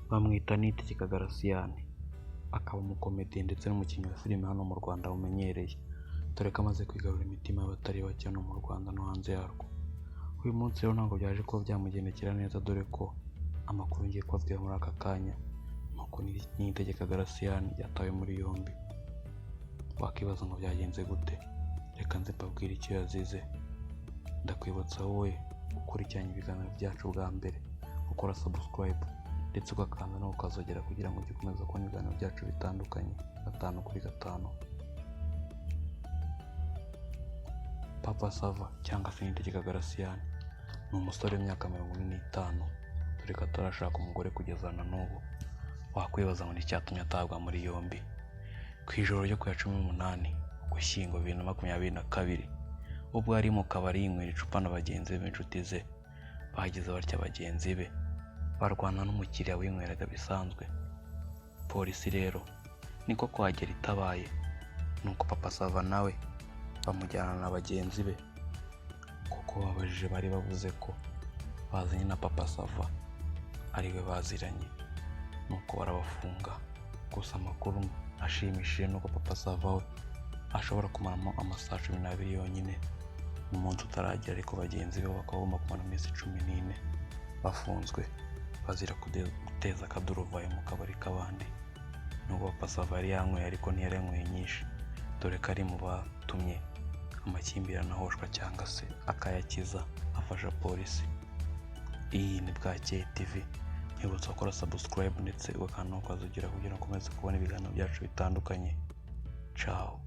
bamwita Niyitegeka Garasiyani, akaba umukomediye ndetse n'umukinnyi wa filime hano mu Rwanda umenyereye, dore ko amaze kwigarura imitima y'abatari bake hano mu Rwanda no hanze yarwo. Uyu munsi rero ntabwo byaje kuba byamugendekera neza, dore ko amakuru ngiye kubabwira muri aka kanya nuko Niyitegeka Garasiyani yatawe muri yombi. Wakibaza ngo byagenze gute? Reka nze mbabwire icyo yazize. Ndakwibutsa wowe ukurikiranye ibiganiro byacu bwa mbere gukora subscribe ndetse ugakanda no ukazogera kugira ngo ujye ukomeza kubona ibiganiro byacu bitandukanye 5/5. Papa Sava cyangwa se Niyitegeka Garasiyani ni umusore w'imyaka 45, dore ko atarashaka umugore kugeza na n'ubu. Wakwibaza ngo ni icyatumye atabwa muri yombi. Ku ijoro ryo ku ya 18 Ugushyingo 2022, ubwo ari mu kabari yinywera icupa na bagenzi be b'inshuti ze, bagize batya bagenzi be barwana n'umukiriya winyweraga bisanzwe. Polisi rero niko kuhagera itabaye, nuko Papa Sava nawe bamujyana na bagenzi be, kuko babajije bari bavuze ko bazanye na Papa Sava ariwe baziranye, nuko barabafunga. Gusa amakuru ashimishije nuko Papa Sava we ashobora kumaramo amasaha 12 yonyine mu munsi utaragera, ariko bagenzi be bakaba bagomba kumara iminsi 14 bafunzwe bazira guteza akaduruvayo mu kabari k'abandi. Nubwo Papa Sava yari yanyweye ariko ntiyaranyweye nyinshi, dore ko ari mu batumye amakimbirane ahoshwa cyangwa se akayakiza afasha polisi. Iyi ni Bwakeye TV, nibutsa gukora subscribe ndetse ugakanda no ukazogera kugira ngo ukomeze kubona ibiganiro byacu bitandukanye. Ciao.